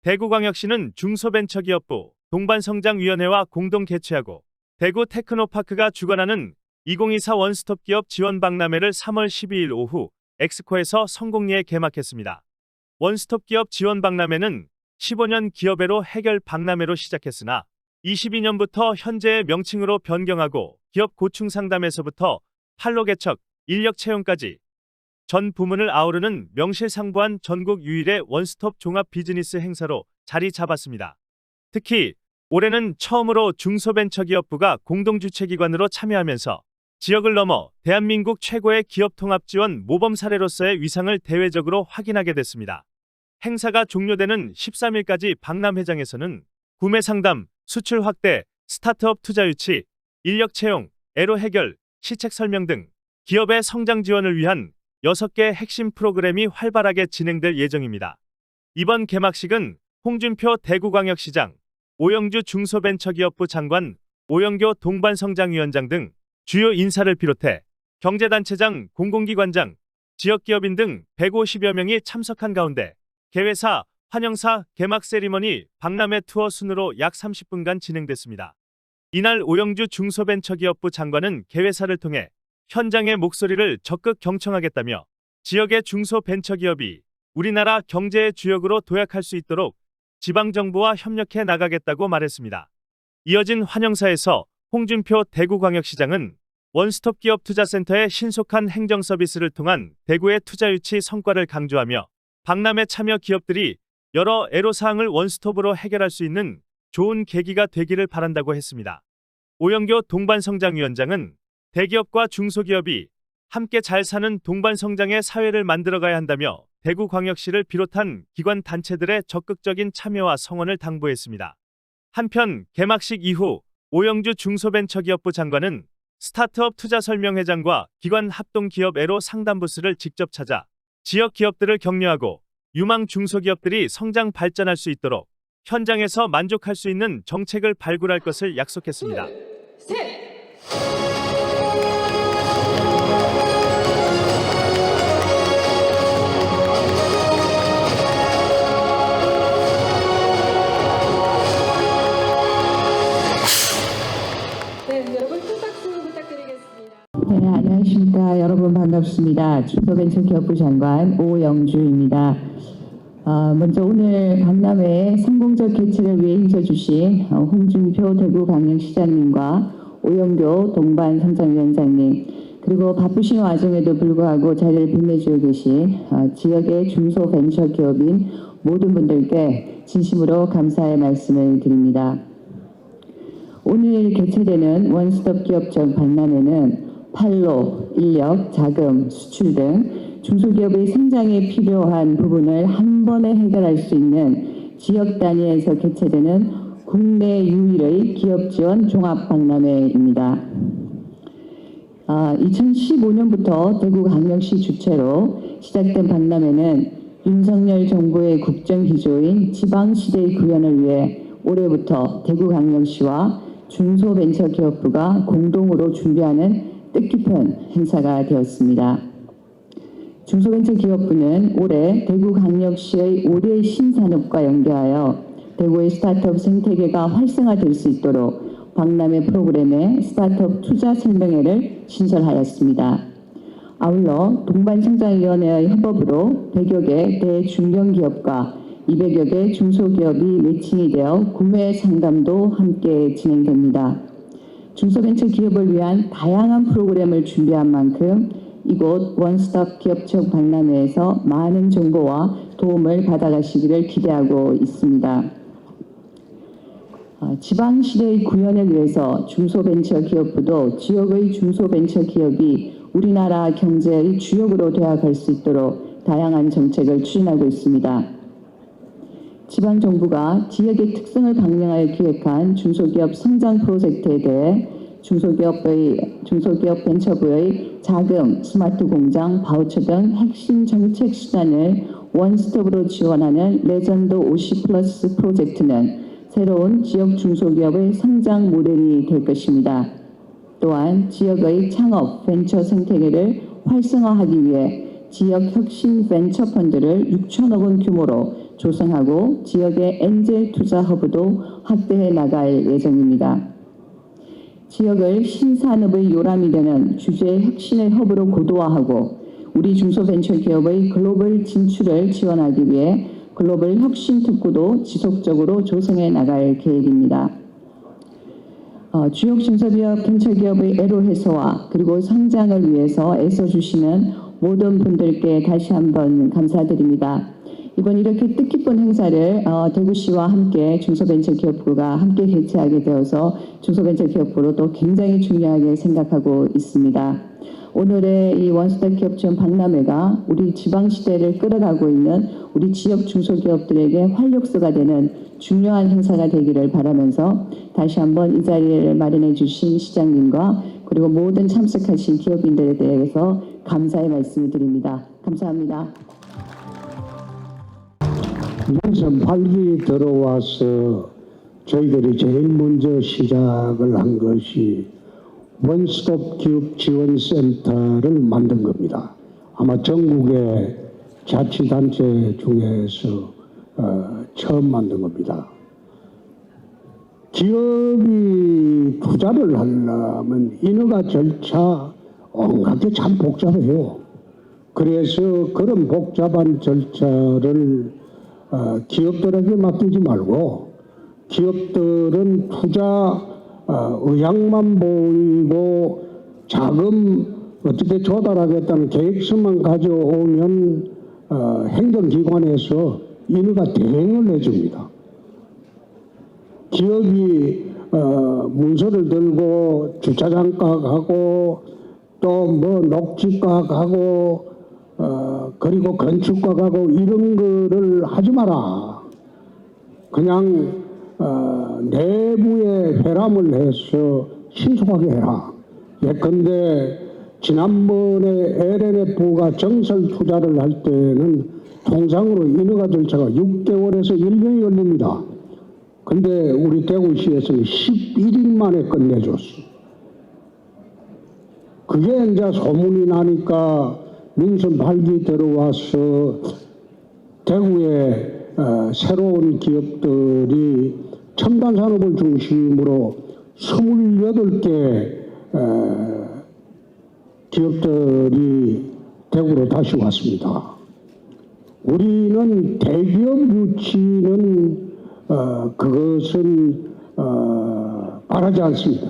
대구광역시는 중소벤처기업부 동반성장위원회와 공동 개최하고 대구 테크노파크가 주관하는 2024 원스톱 기업 지원 박람회를 3월 12일 오후 엑스코에서 성공리에 개막했습니다. 원스톱 기업 지원 박람회는 15년 기업애로 해결 박람회로 시작했으나 22년부터 현재의 명칭으로 변경하고 기업 고충 상담에서부터 판로 개척, 인력 채용까지 전 부문을 아우르는 명실상부한 전국 유일의 원스톱 종합 비즈니스 행사로 자리 잡았습니다. 특히 올해는 처음으로 중소벤처기업부가 공동주최기관으로 참여하면서 지역을 넘어 대한민국 최고의 기업 통합 지원 모범 사례로서의 위상을 대외적으로 확인하게 됐습니다. 행사가 종료되는 13일까지 박람회장에서는 구매 상담, 수출 확대, 스타트업 투자 유치, 인력 채용, 애로 해결, 시책 설명 등 기업의 성장 지원을 위한 6개 핵심 프로그램이 활발하게 진행될 예정입니다. 이번 개막식은 홍준표 대구광역시장, 오영주 중소벤처기업부 장관, 오영교 동반성장위원장 등 주요 인사를 비롯해 경제단체장, 공공기관장, 지역기업인 등 150여 명이 참석한 가운데 개회사, 환영사, 개막 세리머니, 박람회 투어 순으로 약 30분간 진행됐습니다. 이날 오영주 중소벤처기업부 장관은 개회사를 통해 현장의 목소리를 적극 경청하겠다며 지역의 중소벤처기업이 우리나라 경제의 주역으로 도약할 수 있도록 지방정부와 협력해 나가겠다고 말했습니다. 이어진 환영사에서 홍준표 대구광역시장은 원스톱 기업 투자센터의 신속한 행정 서비스를 통한 대구의 투자 유치 성과를 강조하며 박람회 참여 기업들이 여러 애로사항을 원스톱으로 해결할 수 있는 좋은 계기가 되기를 바란다고 했습니다. 오영교 동반성장위원장은 대기업과 중소기업이 함께 잘 사는 동반성장의 사회를 만들어가야 한다며 대구광역시를 비롯한 기관 단체들의 적극적인 참여와 성원을 당부했습니다. 한편 개막식 이후 오영주 중소벤처기업부 장관은 스타트업 투자 설명회장과 기관 합동기업 애로 상담부스를 직접 찾아 지역 기업들을 격려하고 유망 중소기업들이 성장 발전할 수 있도록 현장에서 만족할 수 있는 정책을 발굴할 것을 약속했습니다. 셋. 네, 여러분 큰 박수 부탁드리겠습니다. 네, 안녕하십니까. 여러분 반갑습니다. 중소벤처기업부 장관 오영주입니다. 먼저 오늘 박람회 성공적 개최를 위해 힘써주신 홍준표 대구광역시장님과 오영교 동반성장위원장님, 그리고 바쁘신 와중에도 불구하고 자리를 빛내주고 계신 지역의 중소벤처기업인 모든 분들께 진심으로 감사의 말씀을 드립니다. 오늘 개최되는 원스톱 기업적 박람회는 판로, 인력, 자금, 수출 등 중소기업의 성장에 필요한 부분을 한 번에 해결할 수 있는 지역 단위에서 개최되는 국내 유일의 기업 지원 종합 박람회입니다. 2015년부터 대구광역시 주최로 시작된 박람회는 윤석열 정부의 국정 기조인 지방시대의 구현을 위해 올해부터 대구광역시와 중소벤처기업부가 공동으로 준비하는 뜻깊은 행사가 되었습니다. 중소벤처기업부는 올해 대구광역시의 5대 신산업과 연계하여 대구의 스타트업 생태계가 활성화될 수 있도록 박람회 프로그램에 스타트업 투자 설명회를 신설하였습니다. 아울러 동반성장위원회의 협업으로 100여 개 대중견기업과 200여 개 중소기업이 매칭이 되어 구매 상담도 함께 진행됩니다. 중소벤처기업을 위한 다양한 프로그램을 준비한 만큼 이곳 원스톱 기업청 박람회에서 많은 정보와 도움을 받아가시기를 기대하고 있습니다. 지방시대의 구현을 위해서 중소벤처기업부도 지역의 중소벤처기업이 우리나라 경제의 주역으로 도약할 수 있도록 다양한 정책을 추진하고 있습니다. 지방정부가 지역의 특성을 반영하여 기획한 중소기업 성장 프로젝트에 대해 중소기업 벤처부의 자금, 스마트 공장, 바우처 등 핵심 정책 수단을 원스톱으로 지원하는 레전드 50플러스 프로젝트는 새로운 지역 중소기업의 성장 모델이 될 것입니다. 또한 지역의 창업, 벤처 생태계를 활성화하기 위해 지역 혁신 벤처 펀드를 6천억 원 규모로 조성하고 지역의 엔젤 투자 허브도 확대해 나갈 예정입니다. 지역을 신산업의 요람이 되는 주제 혁신의 허브로 고도화하고 우리 중소벤처기업의 글로벌 진출을 지원하기 위해 글로벌 혁신 특구도 지속적으로 조성해 나갈 계획입니다. 주요 중소기업 벤처기업의 애로 해소와 그리고 성장을 위해서 애써주시는 모든 분들께 다시 한번 감사드립니다. 이번 이렇게 뜻깊은 행사를 대구시와 함께 중소벤처기업부가 함께 개최하게 되어서 중소벤처기업부로 또 굉장히 중요하게 생각하고 있습니다. 오늘의 이 원스톱 기업 지원 박람회가 우리 지방시대를 끌어가고 있는 우리 지역 중소기업들에게 활력소가 되는 중요한 행사가 되기를 바라면서 다시 한번 이 자리를 마련해 주신 시장님과 그리고 모든 참석하신 기업인들에 대해서 감사의 말씀을 드립니다. 감사합니다. 민선 8기 들어와서 저희들이 제일 먼저 시작을 한 것이 원스톱 기업 지원센터를 만든 겁니다. 아마 전국의 자치단체 중에서 처음 만든 겁니다. 기업이 투자를 하려면 인허가 절차 온갖 게 참 복잡해요. 그래서 그런 복잡한 절차를 기업들에게 맡기지 말고 기업들은 투자 의향만 보이고 자금 어떻게 조달하겠다는 계획서만 가져오면 행정기관에서 인허가 대행을 해줍니다. 기업이 문서를 들고 주차장가 가고 또 뭐 녹지가 가고 그리고 건축가 가고 이런 거를 하지 마라. 그냥 내부에 회람을 해서 신속하게 해라. 예컨대 지난번에 LNF가 정설 투자를 할 때는 통상으로 인허가 절차가 6개월에서 1년이 걸립니다. 근데 우리 대구시에서는 11일 만에 끝내줬어. 그게 이제 소문이 나니까 민선 8기 들어와서 대구에 새로운 기업들이 첨단 산업을 중심으로 28개 기업들이 대구로 다시 왔습니다. 우리는 대기업 유치는 그것은 바라지 않습니다.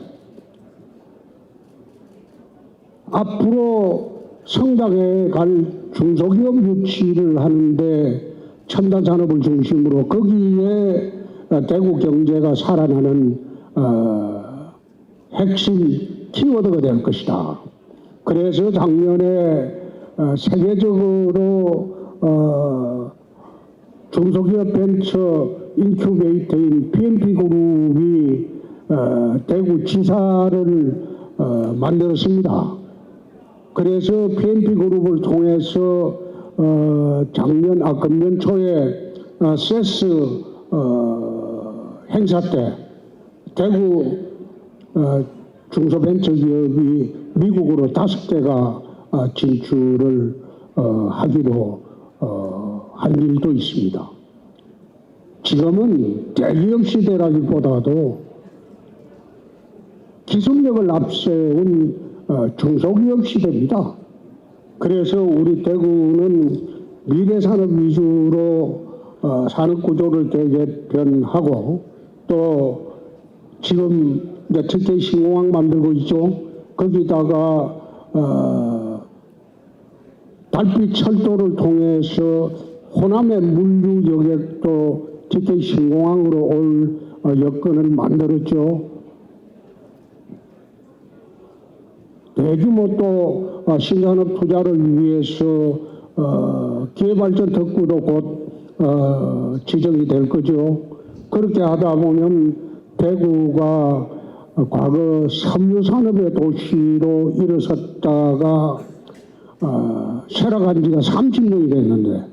앞으로 성장해 갈 중소기업 유치를 하는데 첨단 산업을 중심으로 거기에 대구 경제가 살아나는 핵심 키워드가 될 것이다. 그래서 작년에 세계적으로 중소기업 벤처 인큐베이터인 PMP그룹이 대구 지사를 만들었습니다. 그래서 PMP그룹을 통해서 금년 초에 세스 행사 때 대구 중소벤처기업이 미국으로 5개가 진출을 하기로 한 일도 있습니다. 지금은 대기업 시대라기보다도 기술력을 앞세운 중소기업 시대입니다. 그래서 우리 대구는 미래산업 위주로 산업구조를 재개편하고 또 지금 이제 TK 신공항 만들고 있죠. 거기다가 달빛 철도를 통해서 호남의 물류 여객도 TK 신공항으로 올 여건을 만들었죠. 대규모 또 신산업 투자를 위해서 기회발전 특구도 곧 지정이 될 거죠. 그렇게 하다 보면 대구가 과거 섬유산업의 도시로 일어섰다가 쇠락한 지가 30년이 됐는데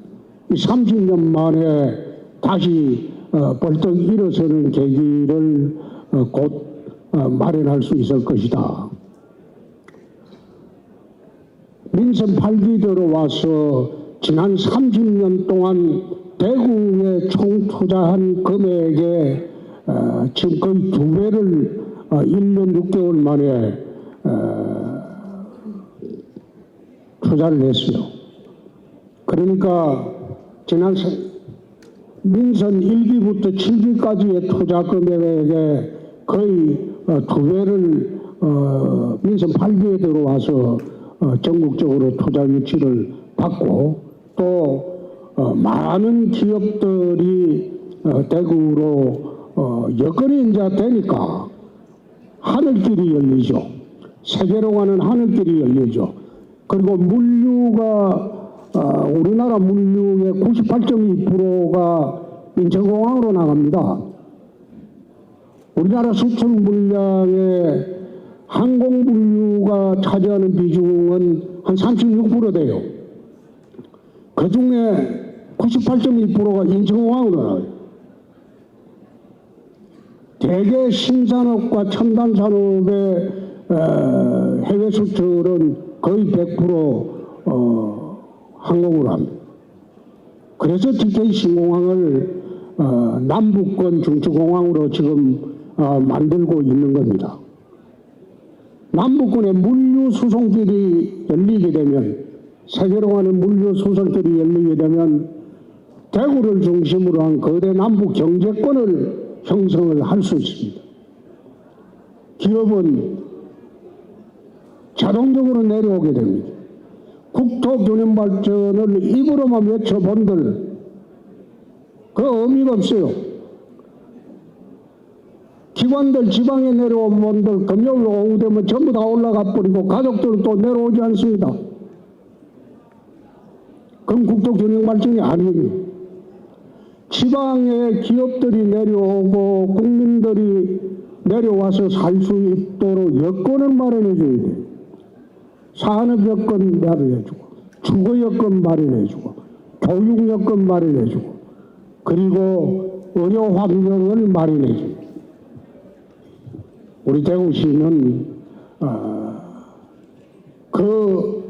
이 30년 만에 다시 벌떡 일어서는 계기를 곧 마련할 수 있을 것이다. 민선 8기 들어와서 지난 30년 동안 대구에 총 투자한 금액의 지금 거의 2배를 1년 6개월 만에 투자를 했어요. 그러니까 지난 민선 1기부터 7기까지의 투자 금액의 거의 2배를 민선 8기에 들어와서 전국적으로 투자 유치를 받고 또 많은 기업들이 대구로 여건이 이제 되니까 하늘길이 열리죠. 세계로 가는 하늘길이 열리죠. 그리고 물류가 우리나라 물류의 98.2%가 인천공항으로 나갑니다. 우리나라 수출 물량의 항공 물류가 차지하는 비중은 한 36% 돼요. 그 중에 98.2%가 인천공항으로 나와요. 대개 신산업과 첨단산업의 해외 수출은 거의 100% 항공으로 합니다. 그래서 TK 신공항을 남북권 중추공항으로 지금 만들고 있는 겁니다. 남북권의 물류 수송길이 열리게 되면 세계로 가는 물류 수송길이 열리게 되면 대구를 중심으로 한 거대 남북 경제권을 형성을 할 수 있습니다. 기업은 자동적으로 내려오게 됩니다. 국토 균형 발전을 입으로만 외쳐본들 그 의미가 없어요. 기관들 지방에 내려온 분들 금요일 오후 되면 전부 다 올라가 버리고 가족들은 또 내려오지 않습니다. 그럼 국토 균형 발전이 아니에요. 지방에 기업들이 내려오고 국민들이 내려와서 살 수 있도록 여건을 마련해 줘야 돼요. 산업 여건 마련해 주고 주거 여건 마련해 주고 교육 여건 마련해 주고 그리고 의료 환경을 마련해 주고 우리 대구시는 그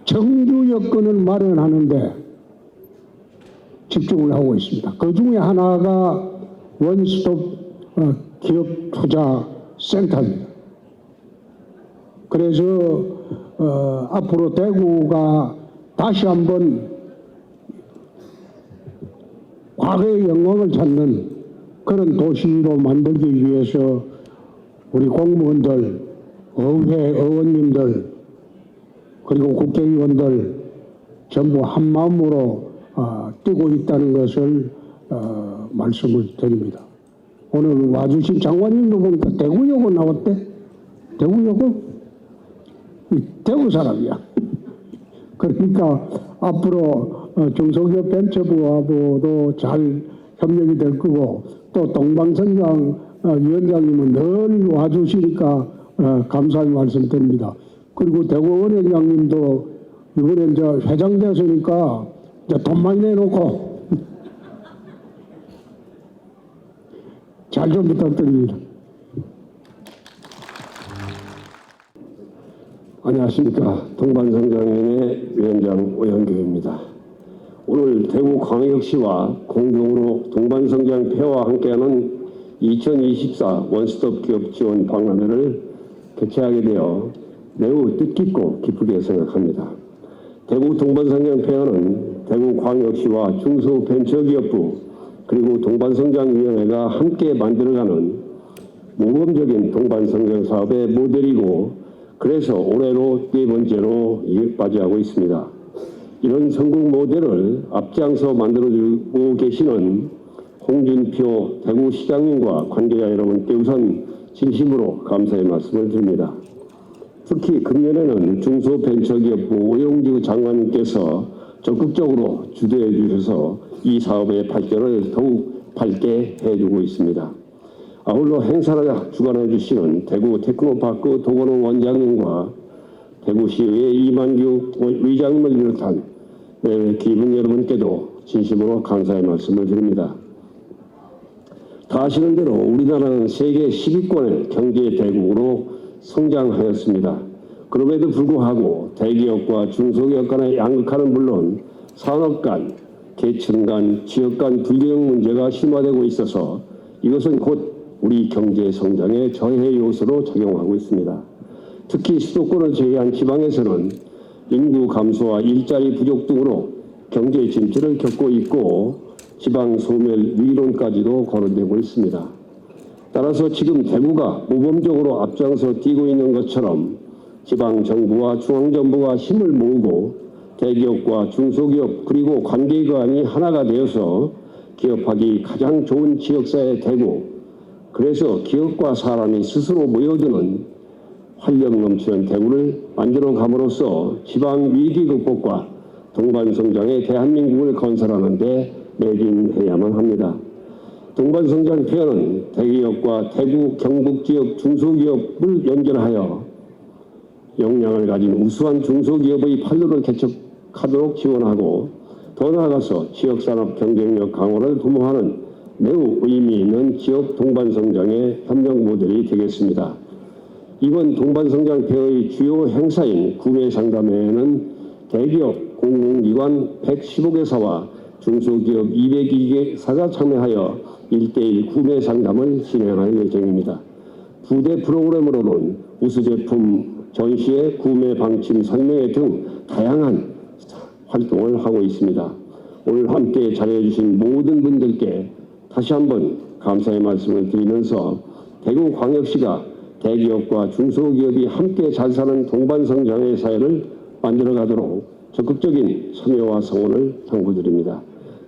정규 여건을 마련하는데 집중을 하고 있습니다. 그 중에 하나가 원스톱 기업 투자 센터입니다. 그래서 앞으로 대구가 다시 한번 과거의 영광을 찾는 그런 도시로 만들기 위해서 우리 공무원들, 의회 의원님들 그리고 국회의원들 전부 한마음으로 뛰고 있다는 것을 말씀을 드립니다. 오늘 와주신 장관님도 보니까 대구여고 나왔대? 대구여고? 대구 사람이야. 그러니까 앞으로 중소기업 벤처부하고도 잘 협력이 될 거고 또 동방성장 위원장님은 늘 와주시니까 감사의 말씀드립니다. 그리고 대구원회장님도 이번에 이제 회장 되셨으니까 이제 돈 많이 내놓고 잘 좀 부탁드립니다. 안녕하십니까. 동반성장위원회 위원장 오영규입니다. 오늘 대구광역시와 공동으로 동반성장 폐와 함께하는 2024 원스톱 기업 지원 박람회를 개최하게 되어 매우 뜻깊고 기쁘게 생각합니다. 대구 동반성장 폐와는 대구광역시와 중소벤처기업부 그리고 동반성장위원회가 함께 만들어가는 모범적인 동반성장 사업의 모델이고 그래서 올해로 4번째로 맞이하고 있습니다. 이런 성공 모델을 앞장서 만들어주고 계시는 홍준표 대구시장님과 관계자 여러분께 우선 진심으로 감사의 말씀을 드립니다. 특히 금년에는 중소벤처기업부 오영주 장관님께서 적극적으로 주도해 주셔서 이 사업의 발전을 더욱 밝게 해주고 있습니다. 아울러 행사를 주관해 주시는 대구 테크노파크 도건호 원장님과 대구시의회 이만규 의장님을 비롯한 기분 여러분께도 진심으로 감사의 말씀을 드립니다. 다 아시는 대로 우리나라는 세계 10위권의 경제 대국으로 성장하였습니다. 그럼에도 불구하고 대기업과 중소기업 간의 양극화는 물론 산업 간, 계층 간, 지역 간 불균형 문제가 심화되고 있어서 이것은 곧 우리 경제 성장의 저해 요소로 작용하고 있습니다. 특히 수도권을 제외한 지방에서는 인구 감소와 일자리 부족 등으로 경제 침체를 겪고 있고 지방 소멸 위기론까지도 거론되고 있습니다. 따라서 지금 대구가 모범적으로 앞장서 뛰고 있는 것처럼 지방 정부와 중앙 정부가 힘을 모으고 대기업과 중소기업 그리고 관계기관이 하나가 되어서 기업하기 가장 좋은 지역사회 대구, 그래서 기업과 사람이 스스로 모여드는 활력 넘치는 대구를 만들어 감으로써 지방 위기 극복과 동반성장의 대한민국을 건설하는 데 매진해야만 합니다. 동반성장 폐허는 대기업과 대구, 경북 지역 중소기업을 연결하여 역량을 가진 우수한 중소기업의 판로를 개척하도록 지원하고 더 나아가서 지역산업 경쟁력 강화를 도모하는 매우 의미 있는 지역 동반성장의 협력 모델이 되겠습니다. 이번 동반성장 폐허의 주요 행사인 구매상담회에는 대기업, 공공기관 115개사와 중소기업 202개사가 참여하여 1:1 구매상담을 진행할 예정입니다. 부대 프로그램으로는 우수제품 전시회, 구매 방침 설명회 등 다양한 활동을 하고 있습니다. 오늘 함께 자리해주신 모든 분들께 다시 한번 감사의 말씀을 드리면서 대구광역시가 대기업과 중소기업이 함께 잘 사는 동반성장의 사회를 만들어가도록 적극적인 참여와 성원을 당부드립니다.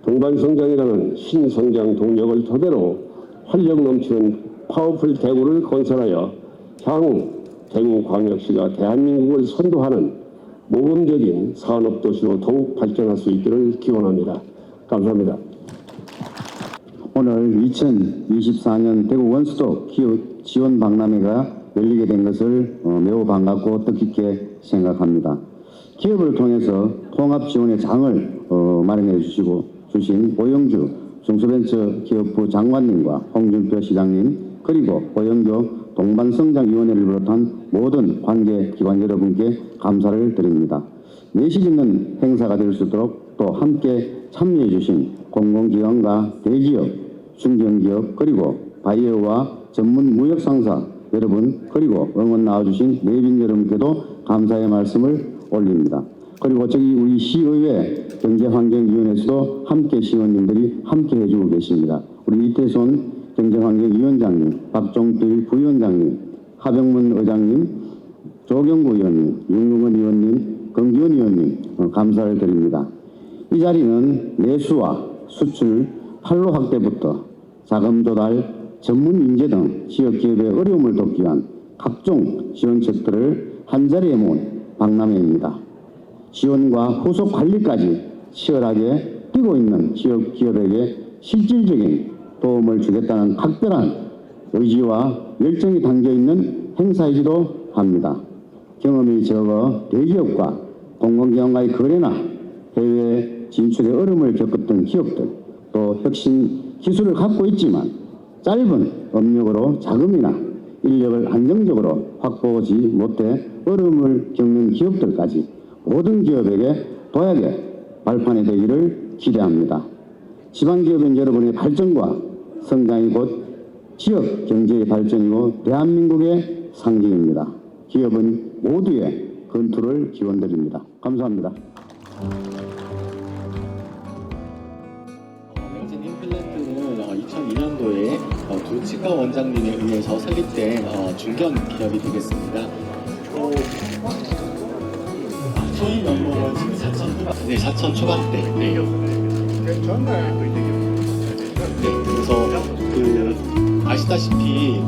동반성장이라는 신성장 동력을 토대로 활력 넘치는 파워풀 대구를 건설하여 향후 대구광역시가 대한민국을 선도하는 모범적인 산업도시로 더욱 발전할 수 있기를 기원합니다. 감사합니다. 오늘 2024년 대구 원스톱 기업 지원 박람회가 열리게 된 것을 매우 반갑고 뜻깊게 생각합니다. 기업을 통해서 통합 지원의 장을 마련해 주신 오영주 중소벤처기업부 장관님과 홍준표 시장님 그리고 오영교 동반성장위원회를 비롯한 모든 관계기관 여러분께 감사를 드립니다. 내실 있는 행사가 될 수 있도록 또 함께 참여해 주신 공공기관과 대기업, 중견기업 그리고 바이어와 전문 무역상사 여러분 그리고 응원 나와주신 내빈 여러분께도 감사의 말씀을 올립니다. 그리고 저기 우리 시의회 경제환경위원회에서도 함께 시의원님들이 함께 해주고 계십니다. 우리 이태손 경제환경위원장님, 박종필 부위원장님, 하병문 의장님, 조경구 의원님, 윤용원 의원님, 긍지원 의원님 감사를 드립니다. 이 자리는 내수와 수출, 판로 확대부터 자금 조달, 전문 인재 등 지역 기업의 어려움을 돕기 위한 각종 지원책들을 한자리에 모은 박람회입니다. 지원과 후속 관리까지 치열하게 뛰고 있는 지역 기업에게 실질적인 도움을 주겠다는 각별한 의지와 열정이 담겨있는 행사이기도 합니다. 경험이 적어 대기업과 공공기관과의 거래나 해외 진출의 어려움을 겪었던 기업들, 또 혁신 기술을 갖고 있지만 짧은 업력으로 자금이나 인력을 안정적으로 확보하지 못해 어려움을 겪는 기업들까지 모든 기업에게 도약의 발판이 되기를 기대합니다. 지방기업인 여러분의 발전과 성장이 곧 지역 경제의 발전이고 대한민국의 상징입니다. 기업은 모두의 건투를 기원드립니다. 감사합니다. 명진 임플란트는 2002년도에 두 치과 원장님에 의해서 설립된 중견 기업이 되겠습니다. 소위 연봉은 지금 4천 초반대. 네. 그래서 아시다시피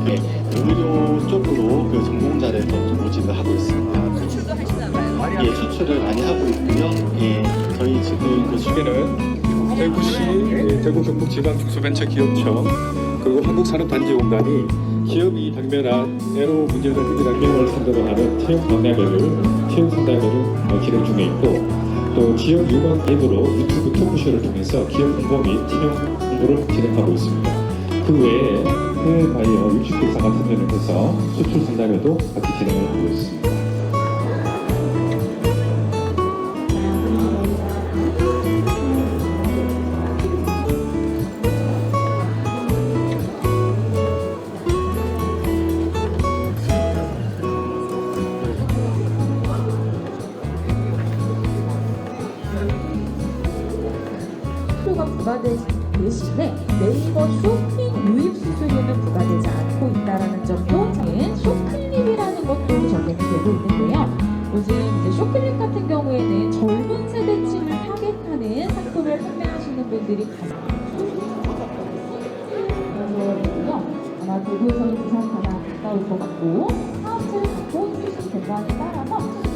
의료 쪽으로 전공자를 모집을 하고 있습니다. 예, 수출을 많이 하고 있고요. 예, 저희 지금 주제는 대구시 대구 경북 지방 중소벤처기업청 그리고 한국산업단지공단이 기업이 당면한 애로 문제는 당면을 상대로 하는 체육 상담회를 진행 중에 있고 또 지역 유관 앱으로 유튜브 토크쇼를 통해서 기업 홍보 및 팀용 홍보를 진행하고 있습니다. 그 외에 해외 바이어 60개사가 참여를 해서 수출 상담회도 같이 진행을 하고 있습니다. 부과될 대신에 네이버 쇼핑 유입 수수료는 부과되지 않고 있다라는 점도 쇼클립이라는 것도 적용이 되고 있는데요. 요즘 이제 쇼클립 같은 경우에는 젊은 세대층을 타겟하는 상품을 판매하시는 분들이 가장 많고요. 아마 대구에서는 부산 가장 가까울 것 같고 사업체를 갖고 출시 대관에 따라서